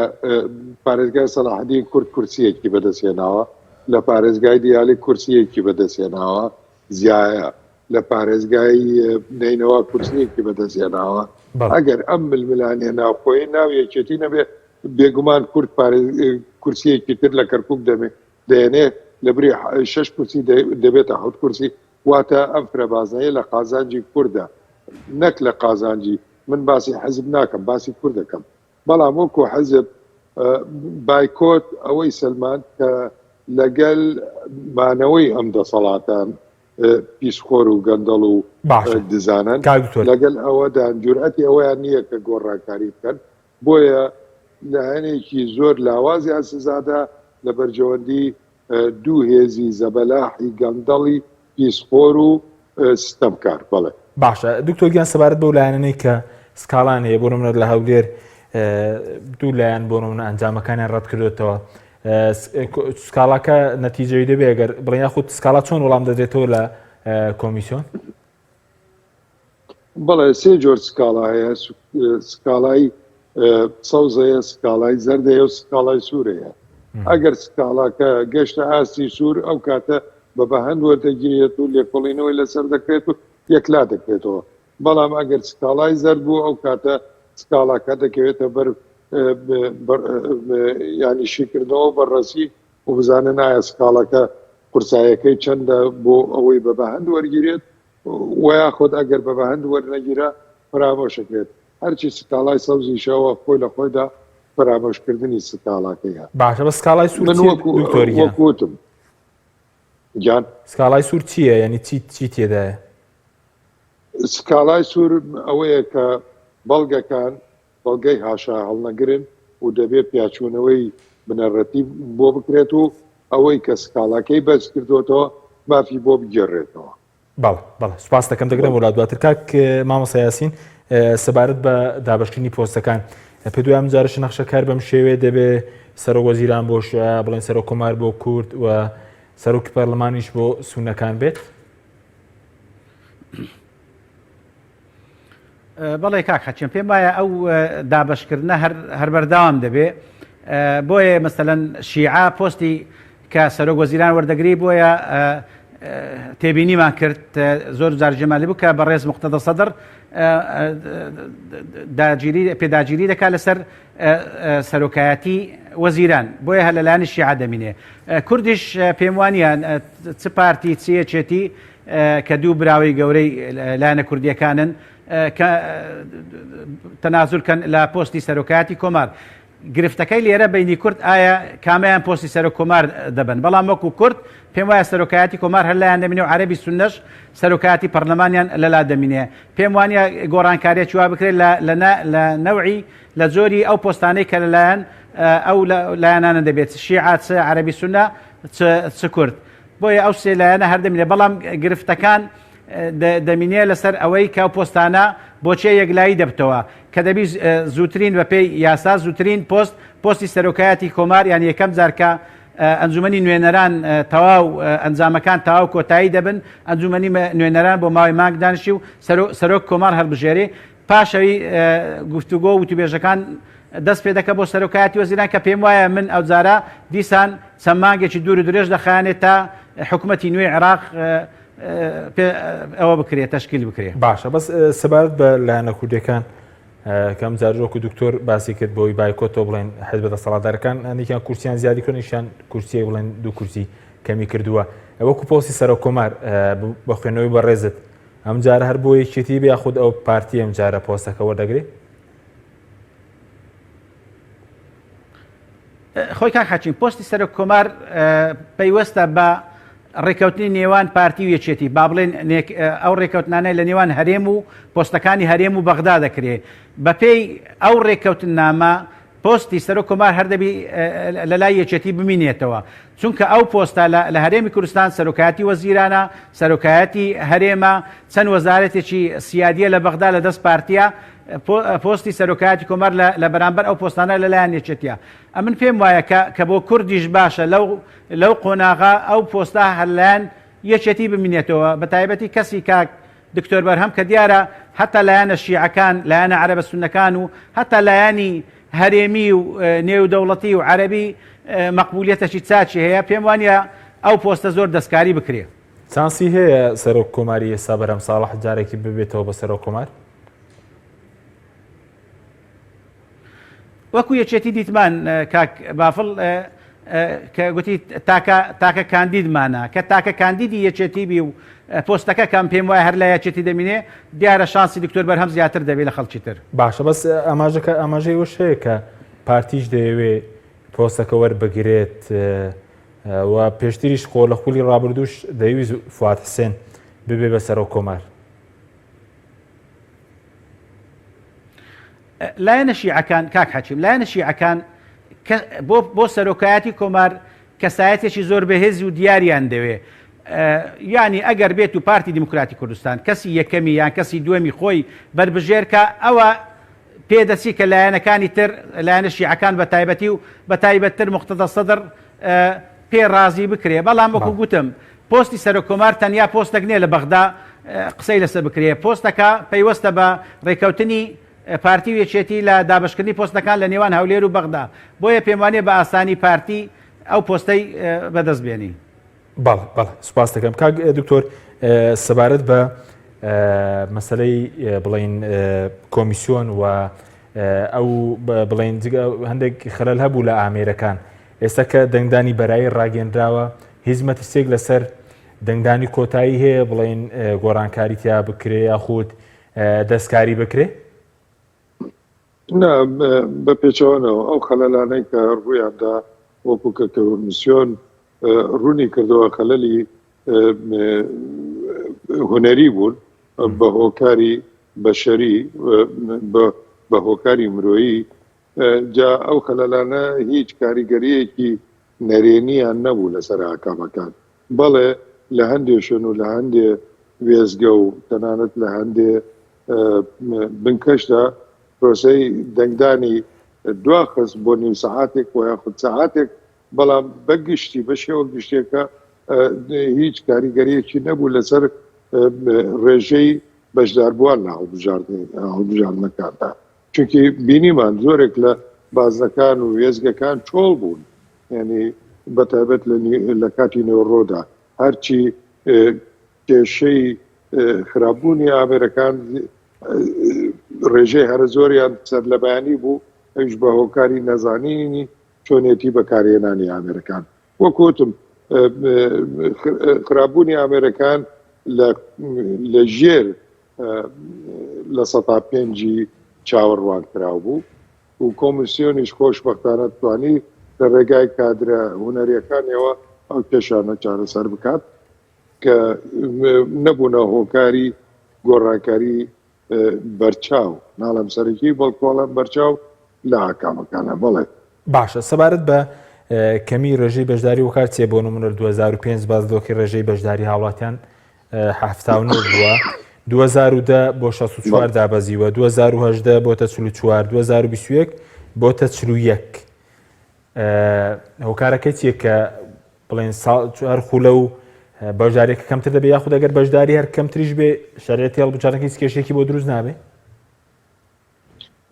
پارێزگای سەلاحەدین کورد کورسیەکی بەدەستێناوە لە پارێزگای دیالی کورسیەکی بەدەستێناوە زیایە لە پارێزگای نینەوە کورسیەکی بەدەستێناوە ئەگەر ئەم ململانێ ناوخۆی ناو یەکێتی نەبێ بێگومان کورد کورسیەکی تر لە کەرکووک دێنێ لە بری 6 کورسی دەبێتە 7 کورسی واتە ئەم فرەبازنەیە لە قازانجی کووردە نەک لە قازانجی من باسی حەزب ناکەم باسی کوورد دەکەم بەڵام وەکو حەزب بایکۆت ئەوەی سلمان کە لەگەل مانەوەی ئەم دەسەڵاتان پیسخۆر و گەندەڵ و دزانن لەگەل ئەوەدان جورئەتی ئەوەیان نییە کە گۆڕاکاری بکەن بۆیە لایەنێکی زۆر لاوازیان سزادا لە بەرژەوەندی 2 هێزی زەبەلاحی گەندەڵی پیسخۆر و ستەمکار بڵێ.
باشە دکتۆر گیان سەبارەت بەو لایەنەی کە سکاڵان هەیە بۆ نمونە لە هەولێر 2 لایەن بۆ نمونە ئەنجامەکانیان ڕەت کردوێتەوە سکاڵاکە نەتیجەوی دەبێ ئەگەر بڵێن یاخود سکاڵا چۆن وەڵام دەدرێتەوە لە کۆمیسیۆن؟
بەڵێ 3 جۆر سکاڵا هەیە سکاڵای سەوزەیە سکاڵای زەردەیە و سکاڵای سوورەیە ئەگەر سکاڵاکە گەشتە ئاستی سوور ئەو کاتە بە بەهەند وەردەگیرێت و لێکۆڵینەوەی لەسەر دەکرێت و یەکلا دەکرێتەوە بەڵام ئەگەر سکاڵای زەرد بوو ئەو کاتە سکاڵاکە دەکەوێتە بەر ینی شیکردنەوە بەڕەسی و بزانە نایە سکاڵەکە قورسایەکەی چەندە بۆ ئەوەی بە بەهەند وەرگیرێت ویا خۆت ئەگەر بە بەهەند وەرنەگیرە فرامۆشەکرێت هەرچی سکاڵای سەوزیشەوە خۆی لە خۆیدا فرامۆشکردنی سکاڵاکەیە.
باشە بە سکاڵای سوور
وەکوتم گیان
سکاڵای سوور چییە یعنی چی تێدایە؟
سکاڵای سوور ئەوەیە کە بەڵگەکان بەڵگەی هاشا هەڵنەگرن و دەبێت پیاچوونەوەی بنەڕەتی بۆ بکرێت و ئەوەی کە سکاڵاکەی بەرز کردوێتەوە مافی بۆ بگێڕێتەوە.
بەڵێ سوپاس دەکەم دەگرم وڵات دواتر کاک مامۆستا یاسین سەبارەت بە دابەشکردنی پۆستەکان پێدوای ئەم جارش نەخشەکار بەم شێوەیە دەبێ سەرۆک وەزیران بۆ شوێ بڵێن سەرۆک کۆمار بۆ کورد و سەرۆکی پەرلەمانیش بۆ سونەکان بێت؟
بەڵێ کاک حەچێن پێم وایە ئەو دابەشکردنە هەر بەردەوام دەبێ بۆیە مەسەلەن شیعە پۆستی کە سەرۆک وەزیران وەردەگری بۆیە تێبینیمان کرد زۆر جار جەمالی بوو کە بەڕێز مقتەدە سەدر پێداگیری دەکات لەسەر سەرۆکایەتی وەزیران بۆیە هە لەلایەنی شیعە دەمینێ کوردیش پێم وانیان چ پارتی چیەکێتی کە دوو براوی گەورەی لایەنە کوردیەکانن کە تەنازولکەن لە پۆستی سەرۆکایەتی کۆمار گرفتەکەی لێرە بینی کورد ئایا کامیان پۆستی سەرۆک کۆمار دەبن بەڵام وەکو کورد پێم وایە سەرۆکایەتی کۆمار هەر لایەن دەمینێ و عەرەبی سونەش سەرۆکایەتی پەرلەمانیان لەلا دەمینێ پێم وانە گۆڕانکاریەکی وا بکرێت لە نەوعی لە جۆری ئەو پۆستانەی کە لەلایەن ئەو لایەنانە دەبێت شیعە چ عەرەبی سونە چ کورد بۆیە ئەو سێ لایەنە هەر دەمینێ بەڵام گرفتەکان دەمینێ لەسەر ئەوەی کە پۆستانە بۆچێ یەکلایی دەبتەوە کە دەبی زووترین بەپێی یاسا زووترین پۆستی سەرۆکایەتی کۆمار یان یەکەم جارکە ئەنجومەنی نوێنەران تەواو ئەنجامەکان تەواو کۆتایی دەبن ئەنجومەنی نوێنەران بۆ ماوەی مانگ دانیشی و سەرۆک کۆمار هەڵبژێرێ پاشەوی گفتوگۆ و وتوبێژەکان دەست پێ دەکە بۆ سەرۆکایەتی وەزیران کە پێم وایە من ئەو جارە دیسان چەند مانگێکی دوور و درێژ دەخایێنێت تا حکوومەتی نوێی عێراق ئەوە بکرێت تەشکیل بکرێت
باشە بەس سەبارەت بە لایەنە کوردیەکان کەم جارۆک و دکتۆر باسی کرد بۆی بایکۆتەوە بڵێن حزب دەسەڵاتدارەکان هەندێکیان کورسیان زیادی کردنیشان کورسیە بڵێن دوو کورسی کەمی کردووە وەکو پۆستی سەرۆک کۆمار بە خوێنەوەی بەڕێزت ئەم جارە هەر بۆ یەکێتی بێ خود ئەو پارتی ئەم جارە پۆستەکە وەردەگرێت
خۆی کاک حەچین پۆستی سەرۆک کۆمار پەیوەستە بە ڕێکەوتنی نێوان پارتی و یەکێتی با بڵێن ئەو ڕێکەوتنانەی لە نێوان هەرێم و پۆستەکانی هەرێم و بەغدا دەکرێت بەپێی ئەو ڕێکەوتن نامە پۆستی سەرۆک کۆمار هەردەبی لە لای یەکێتی بمینێتەوە چونکە ئەو پۆستە لە هەرێمی کوردستان سەرۆکایەتی وەزیرانە سەرۆکایەتی هەرێمە چەند وەزارەتێکی سیادیە لە بەغدا لە دەست پارتیە پۆستی سەرۆکایەتی کۆمار لە بەرامبەر ئەو پۆستانە لەلایەن یەکێتیە ئەمن پێم وایە کە بۆ کوردیش باشە لەو قۆناغا ئەو پۆستا هەرلایەن یەکێتی بمینێتەوە بە تایبەتی کەسی کاک دکتۆر بەرهەم کە دیارە حتا لایەنە شیعەکان لایەنە عەرەبە سونەکان و حتا لایەنی هەرێمی و نێودەوڵەتی و عەرەبی مەقبولیەتێکی چاچی هەیە پێم وانە ئەو پۆستە زۆر دەستکاری بکرێت
چانسی هەیە سەرۆک کۆماری ئێستا بەرەم ساڵح جارێکی ببێتەوە بە سەرۆک کۆمار
وەکو یەکێتی دیتمان کاک بافڵ کە گوتی تاکە کاندیدمانە کە تاکە کاندیدی یەکێتی بی و پۆستەکە کەم پێم وایە هەر لە یەکێتی دەمینێ دیارە شانسی دکتۆر بەرهەم زیاتر دەبێت لە خەڵکی تر
باشە بەس ئاماژەی وەش هەیە کە پارتیش دەیەوێت پۆستەکە وەربگرێت و پێشتریش خۆ لە خولی ڕابردووش دەیویست فواد حسێن ببێ بە سەرۆک کۆمار
لایەنە شیعەکان کاک حەچیم لایەنە شیعەکان بۆ سەرۆکایەتی کۆمار کەسایەتێکی زۆر بەهێزی و دیاریان دەوێ یعنی ئەگەر بێت و پارتی دیموکراتی کوردستان کەسی یەکەمی یان کەسی دووەمی خۆی بربژێرکە ئەوە پێدەچی کە لایەنەکانی تر لایەنە شیعەکان بە تایبەتی و بە تایبەتتر مقتەدە سەدر پێ ڕازی بکرێ بەڵام وەکو گوتم پۆستی سەرۆک کۆمار تەنیا پۆستێک نییە لە بەغدا قسەی لەسەر بکرێ پۆستەکە پەیوەستە بە ڕێکەوتنی پارتی و یەکێتی لە دابشکردنی پۆستەکان لە نێوان هەولێر و بەغدا بۆیە پێم وانێ بە ئاسانی پارتی ئەو پۆستەی بەدەست بێنی
بەڵ سوپاس دەکەم کاک دکتۆر سەبارەت بە مەسەلەی بڵین کۆمیسیۆن و ئەو بڵین هەندێک خەلەل هەبوو لە ئامێرەکان ئێستا کە دەنگدانی بەرایی ڕاگەندراوە هیچ مەترسێک لەسەر دەنگدانی کۆتایی هەیە بڵین گۆڕانکاری تیا بکرێ یاخود دەستکاری بکرێ
بە پێچەوەنەوە ئەو خەلەلانەی کە ڕوویاندا وەکو کە کۆمیسیۆن ڕوونی کردەوە خەلەلی هونەری بوون بە هۆکاری بەشەری بە هۆکاری مرۆیی جا ئەو خەلەلانە هیچ کاریگەریەکی نەرێنیان نەبوو لەسەر ئاکامەکان بەڵێ لە هەندێشن و لە هەندێ وێزگە و تەنانەت لە هەندێ بنکەشدا پرۆسەی دەنگدانی دواخست بۆ نیم سەعاتێک و یاخود سەعاتێک بەڵام بەگشتی بە شێوە گشتێکە هیچ کاریگەریەکی نەبوو لەسەر ڕێژەی بەشداربووان لە هەڵبژاردنەکاندا چونکی بینیمان زۆرێک لە بازنەکان و وێزگەکان چۆڵ بوون یعنی بەتایبەت لە کاتی نێوەڕۆدا هەرچی کێشەی خراپبوونی ئامێرەکان ڕێژەی هەرە زۆریان سەر لە بەیانی بوو ئەوش بە هۆکاری نەزانینی چۆنێتی بەکارهێنانی ئامێرەکان وەکوتم خراپبوونی ئامێرەکان لە ژێر لە 105 چاوەڕوان کراو بوو و کۆمیسیۆنیش خۆشبەختانە توانی لە ڕێگای کادرە هونەریەکانیەوە ئەو کێشانە چارەسەر بکات کە نەبوونە هۆکاری گۆڕانکاری بەرچاو ناڵم سەرەکی بەڵکۆڵم بەرچاو لە ئاکامەکانە بڵێ
باشە سەبارەت بە کەمی ڕێژەی بەشداری وکار چێ بۆ نمونە 2005 بازدۆکی ڕێژەی بەشداری هاوڵاتیان 79 بووە 2010 بۆ 64 دابەزیوە 2010 بۆتە 44 2021 بۆتە 41 هۆکارەکەی چیە کە بڵێن هەر خولە و بەشداریەکە کەمتر دەبێت یاخود ئەگەر بەشداری هەر کەمتریش بێ شەریعەتی هەڵبژاردنەکەی کێشێکی بۆ دروست نابێ؟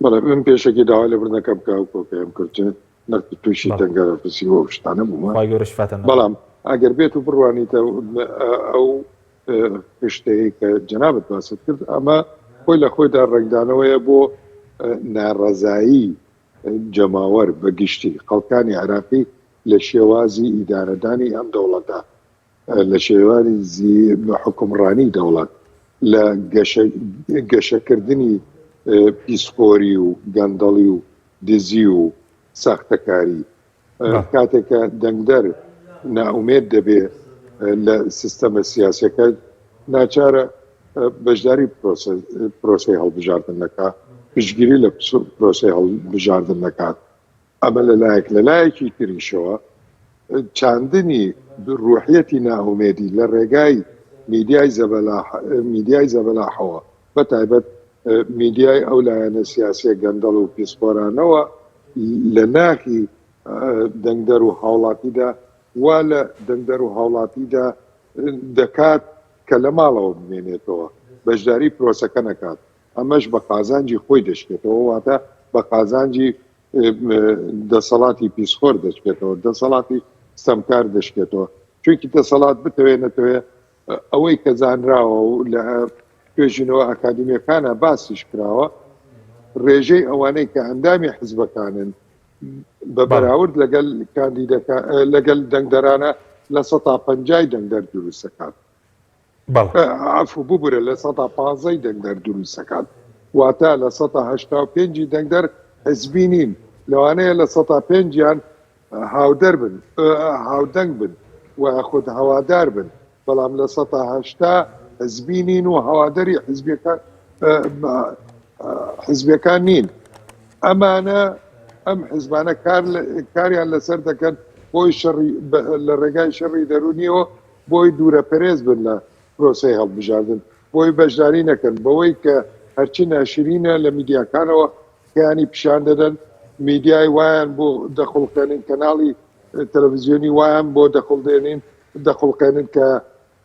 بەڵێ من پێشێکی داوای لە بردنەکە بکاو کۆکەم کردن نەک تووشی تەنگەرە پرسیوە شتانە بوومە بەڵام ئەگەر بێت و بڕوانیتە ئەو پشتەیە کە جەنابەت باست کرد ئەمە خۆی لە خۆیدا ڕێکدانەوەیە بۆ ناڕەزایی جەماوەر بەگشتی خەڵکانی عێراقی لە شێوازی ئیدارەدانی ئەم دەوڵەتە لە شێوازی حکومڕانی دەوڵەت لە گەشەکردنی پیسخۆری و گەندەڵی و دزی و ساختەکاری کاتێکە دەنگدەر ناومێت دەبێ لە سیستەمە سیاسەکە ناچارە بەشداری پرۆسی هەڵبژاردن نەکات پشتگیری لە پرۆسی هەڵبژاردن نەکات ئەمە لە لایەکی تریشەوە چاندنی ڕوحەتی ناومێدی لە ڕێگای میدیای زەبەلاحەوە بە تایبەت میدیای ئەو لایەنە سیاسیە گەندەڵ و پیسخۆرانەوە لە ناخی دەنگدەر و هاوڵاتیدا وا لە دەنگدەر و هاوڵاتیدا دەکات کە لە ماڵەوە بمێنێتەوە بەشداری پرۆسەکە نەکات ئەمەش بە قازانجی خۆی دەشتێتەوە واتە بە قازانجی دەسەڵاتی پیسخۆر دەشتێتەوە دەسەڵاتی ستەمکار دەشتێتەوە چونکی دەسەڵات بتەوێ نەتەوێ ئەوەی کە زانراوە و لە توێژینەوە ئەکادمیەکانە باسیش کراوە ڕێژەی ئەوانەی کە ئەندامی حزبەکانن بە بەراورد لەگەڵ دەنگدەرانە لە 150 دەنگدەر دروستەکات عفو ببورە لە 115 دەنگدەر دروستەکات واتە لە 185 دەنگدەر حزبی نین لەوانەیە لە 105یان هاودەر بن هاودەنگ بن و خود هەوادار بن بەڵام لە 180 حزبی نین و هەوادەری حزبەکان نین ئەمانە ئەم حزبانە کاریان لەسەر دەکەن بۆی لە ڕێگای شەڕی دەرونیەوە بۆی دوورە پەرێز بن لە پرۆسی هەڵبژاردن بۆی بەشداری نەکەن بەوەی کە هەرچی ناشرینە لە میدیاکانەوە کەیانی پیشان دەدەن میدیای وایان بۆ دەخڵکەنین کەناڵی تەلەڤیزیۆنی وایان بۆ دەخڵکەنن کە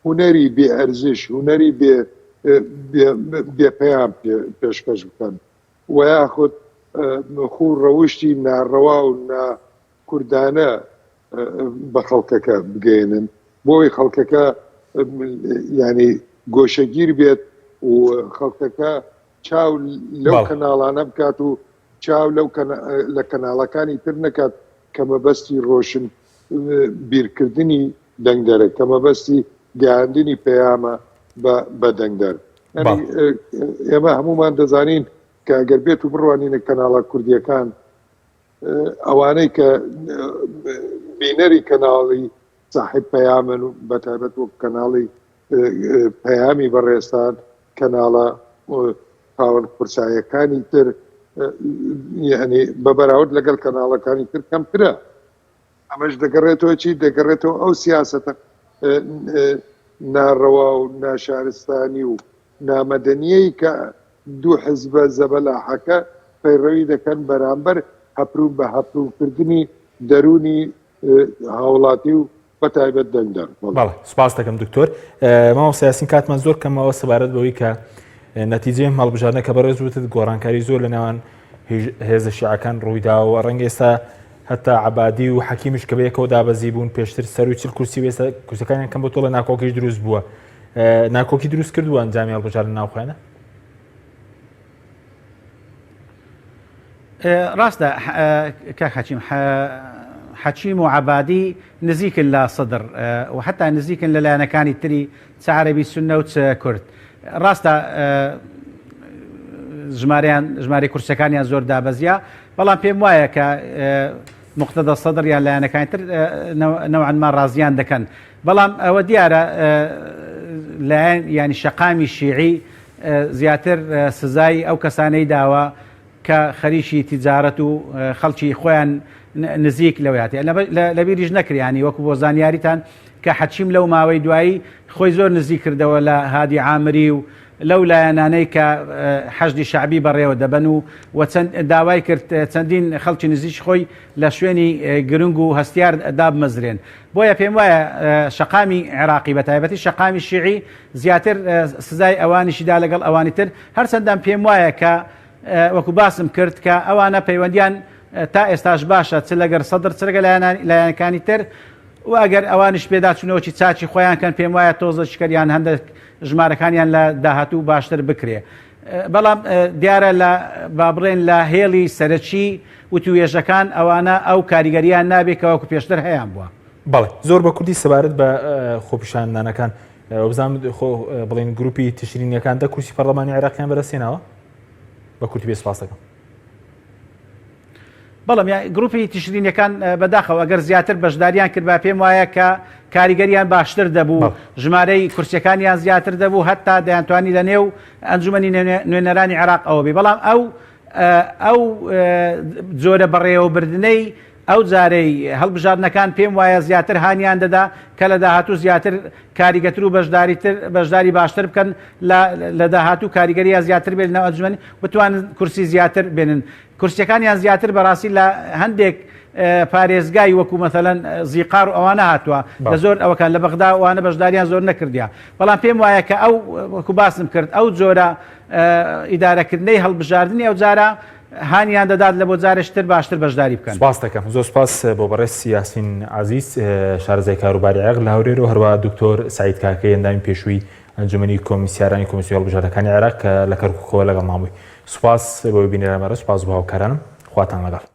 هونەری بێ ئەرزش هونەری بێپەیام پێشکەش بکەن و یاخود خوو ڕەوشتی ناڕەوا و کوردانە بە خەڵکەکە بگەێنن بۆی خەڵکەکە ینی گۆشەگیر بێت و خەڵکەکە چاو لەو کەناڵانە بکات و چاو لە کەناڵەکانی تر نەکات کە مەبەستی ڕۆشن بیرکردنی دەنگدەرە کە مەبەستی گەیاندنی پەیامە بە دەنگدەر ئێمە هەمومان دەزانین کە ئەگەر بێت و بڕوانینە کەناڵە کوردیەکان ئەوانەی کە بینەری کەناڵی صاحب پەیامن و بەتایبەت وەک کەناڵی پەیامی بەڕێستان کەناڵە پاوەند قورسایەکانی تر یعنی بە بەراورد لەگەڵ کەناڵەکانی تر کەمترە ئەمەش دەگەڕێتەوە چی دەگەڕێتەوە ئەو سیاسەتە ناڕەوا و ناشارستانی و نامەدەنیەی کە دوو حزبە زەبەلاحەکە پەیڕەوی دەکەن بەرامبەر هەپروون بە هەپروونکردنی دەرونی هاوڵاتی و بەتایبەت دەنگدەر.
سوپاس دەکەم دکتۆر ماوە سیاسین کاتمان زۆر کەمەوە سەبارەت بەوەی کە نەتیجەی هەڵبژاردنەکە بەڕێز وتت گۆڕانکاری زۆر لە نێوان هێزە شیعەکان ڕوویدا و ڕەنگە ئێستا هەتا عەبادی و حەکیمیش کە بەیەکەوە دابەزی بوون پێشتر سەر و چل کورسی وێستا کورسەکانیان کەم بۆ تۆڵە ناکۆکیش دروست بووە ناکۆکی دروست کردووە ئەنجامی هەڵبژاردن ناوخۆیانە
ڕاستە کاک حەچیم و عەبادی نزیکن لە سەدر و حتا نزیکن لە لایەنەکانی تری چ عەرەبی سوننە و چ کورد ڕاستە ژمارەی کورسەکانیان زۆر دابەزیە بەڵام پێم وایە کە مقتەدە سەدر یان لایەنەکانی تر نەوعەنما ڕازیان دەکەن بەڵام ئەوە دیارە لایەن ینی شەقامی شیعی زیاتر سزای ئەو کەسانەی داوە کە خەریکی تیجارەت و خەڵکی خۆیان نزیک لەوەیاتی لەبیریش نەکریانی وەکو بۆ زانیاریتان کە حەچیم لەو ماوەی دوایی خۆی زۆر نزیک کردەوە لە هادی عامری و لەو لایەنانەی کە حەشدی شعبی بەڕێوە دەبەن و داوای کرد چەندین خەڵکی نزیک خۆی لە شوێنی گرنگ و هەستیار دابمەزرێن بۆیە پێم وایە شەقامی عێراقی بە تایبەتی شەقامی شیعی زیاتر سزای ئەوانیشیدا لەگەڵ ئەوانی تر هەرچەندان پێم وایە کە وەکو باسم کرد کە ئەوانە پەیوەندیان تا ئێستاش باشە چ لەگەر سەدر چرگە لایەنەکانی تر و ئەگەر ئەوانش پێداچوونەوەی چاچی خۆیان کەن پێم وایە تۆزە شکریان هەندێک ژمارەکانیان لە داهاتوو باشتر بکرێ بەڵام دیارە لە بابڕێن لە هێڵی سەرەکی وتوێژەکان ئەوانە ئەو کاریگەریان نابێت کە وەکو پێشتر هەیان بووە
بەڵێ زۆر بە کوردی سەبارەت بە خۆپیشاندانەکان بزانام بڵێن گروپی تشرینیەکان دە کورسی پەرلەمانی عێراقیان بەدەستێنەوە بە کورتی بێ سپاس دەکەم
بەڵام گروپی تشرینەکان بەداخەوە ئەگەر زیاتر بەشداریان کرد با پێم وایە کە کاریگەریان باشتر دەبوو ژمارەی کورسەکانیان زیاتر دەبوو هەتا دەیانتوانی لە نێو ئەنجومەنی نوێنەرانی عێراق ئەوە بێ بەڵام ئەو جۆرە بەڕێوەبردنەی ئەو جارەی هەڵبژاردنەکان پێم وایە زیاتر هانیان دەدا کە لە داهاتوو زیاتر کاریگەتر و بەشداری باشتر بکەن لە داهاتوو کاریگەریان زیاتر بێت ناو ئەنجومەنی بتوانن کورسی زیاتر بێنن کورسیەکانیان زیاتر بەڕاستی لە هەندێک پارێزگای وەکو مەثەلەن زیقار و ئەوانە هاتووە لە زۆر ئەوەکان لە بەغدا ئەوانە بەشداریان زۆر نەکردیان بەڵام پێم وایە کە ئەو وەکو باسم کرد ئەو جۆرە ئیدارەکردنەی هەڵبژاردننی ئەو جارە هانیان دەدات لە بۆ جارشتر باشتر بەشداری بکەن
سپاس دەکەم زۆر سپاس بۆ بەڕێز یاسین عەزیز شارەزای کاروباری عێراق لە هەورێر و هەروە دکتۆر سعید کاکەی ئەندامی پێشووی ئەنجومەنی کۆمیسیارانی کۆمیسیۆن هەڵبژاردنەکانی عێراق کە لە کەرکووکەوە لەگەڵ ماوەی سوپاس بۆ بینێرانمەرە سوپاس بۆ هاوکارانم خواتان لەگەڵ